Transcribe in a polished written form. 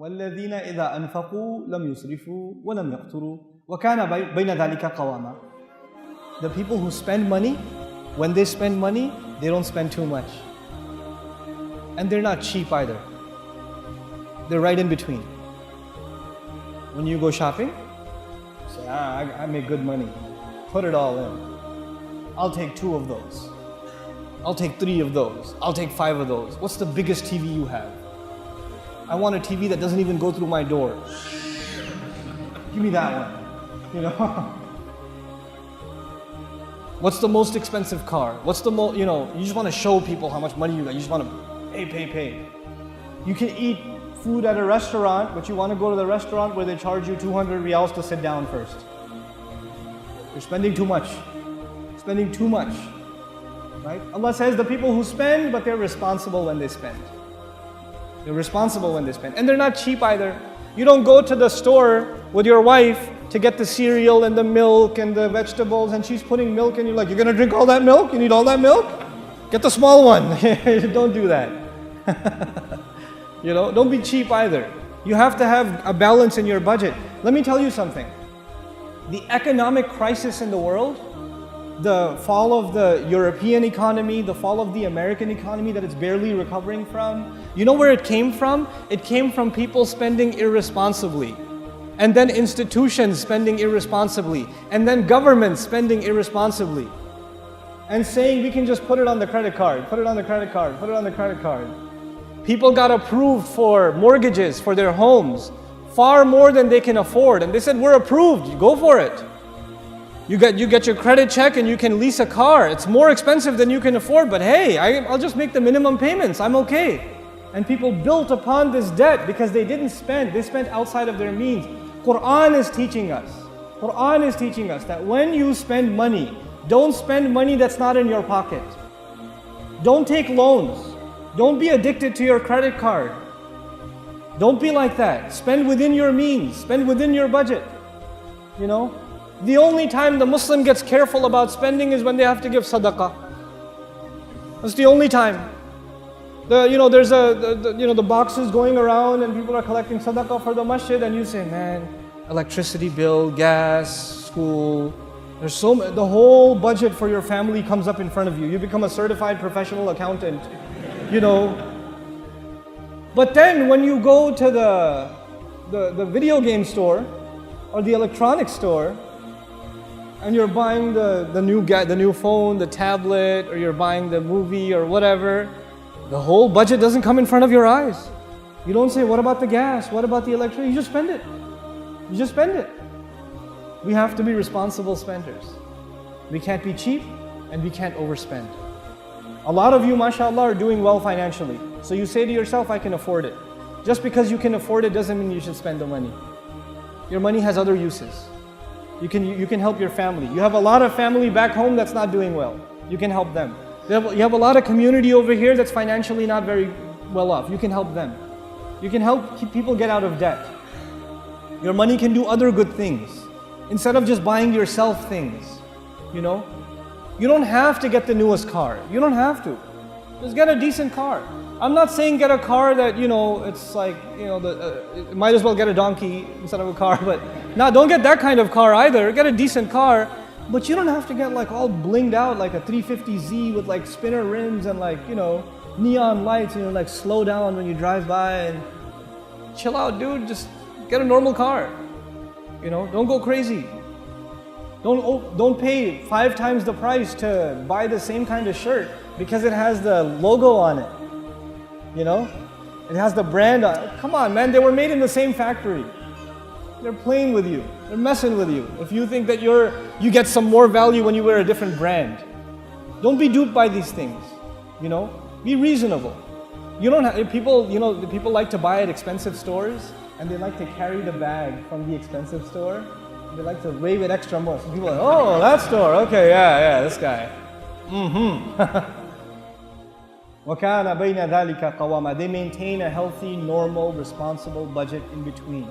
وَالَّذِينَ إِذَا أَنفَقُوا لَمْ يُسْرِفُوا وَلَمْ يَقْتُرُوا وَكَانَ بَيْنَ ذَلِكَ قَوَامًا. The people who spend money, when they spend money, they don't spend too much. And they're not cheap either. They're right in between. When you go shopping, say, I make good money. Put it all in. I'll take 2 of those. I'll take 3 of those. I'll take 5 of those. What's the biggest TV you have? I want a TV that doesn't even go through my door. Give me that one. You know? What's the most expensive car? What's the most, you just want to show people how much money you got. You just want to pay. You can eat food at a restaurant, but you want to go to the restaurant where they charge you 200 riyals to sit down first. You're spending too much. Spending too much. Right? Allah says the people who spend, but they're responsible when they spend. They're responsible when they spend. And they're not cheap either. You don't go to the store with your wife to get the cereal and the milk and the vegetables, and she's putting milk and you're like, you're going to drink all that milk? You need all that milk? Get the small one. Don't do that. Don't be cheap either. You have to have a balance in your budget. Let me tell you something. The economic crisis in the world, the fall of the European economy, the fall of the American economy that it's barely recovering from, you know where it came from? It came from people spending irresponsibly. And then institutions spending irresponsibly. And then governments spending irresponsibly. And saying we can just put it on the credit card, put it on the credit card, put it on the credit card. People got approved for mortgages for their homes, far more than they can afford. And they said, we're approved, you go for it. You get your credit check and you can lease a car. It's more expensive than you can afford, but hey, I'll just make the minimum payments, I'm okay. And people built upon this debt because they didn't spend, they spent outside of their means. Quran is teaching us that when you spend money, don't spend money that's not in your pocket. Don't take loans. Don't be addicted to your credit card. Don't be like that. Spend within your means, spend within your budget. The only time the Muslim gets careful about spending is when they have to give sadaqah. That's the only time. There's the boxes going around and people are collecting sadaqah for the masjid, and you say, man, electricity bill, gas, school, the whole budget for your family comes up in front of you. You become a certified professional accountant, But then when you go to the video game store or the electronics store, and you're buying the new phone, the tablet, or you're buying the movie or whatever, the whole budget doesn't come in front of your eyes. You don't say, what about the gas? What about the electricity? You just spend it. You just spend it. We have to be responsible spenders. We can't be cheap and we can't overspend. A lot of you, mashallah, are doing well financially. So you say to yourself, I can afford it. Just because you can afford it doesn't mean you should spend the money. Your money has other uses. You can help your family. You have a lot of family back home that's not doing well. You can help them. You have a lot of community over here that's financially not very well off. You can help them. You can help people get out of debt. Your money can do other good things. Instead of just buying yourself things, You don't have to get the newest car. You don't have to. Just get a decent car. I'm not saying get a car that, it's like, might as well get a donkey instead of a car, but don't get that kind of car either. Get a decent car, but you don't have to get like all blinged out like a 350Z with like spinner rims and like, neon lights, like slow down when you drive by and chill out, dude. Just get a normal car. Don't go crazy. Don't pay 5 times the price to buy the same kind of shirt because it has the logo on it. It has the brand on it. Come on, man, they were made in the same factory. They're playing with you. They're messing with you. If you think that you get some more value when you wear a different brand. Don't be duped by these things. Be reasonable. People like to buy at expensive stores and they like to carry the bag from the expensive store. They like to wave it extra more. So people are like, oh, that store, okay, yeah, this guy. وَكَانَ بَيْنَ ذَلِكَ قَوَامًا. They maintain a healthy, normal, responsible budget in between.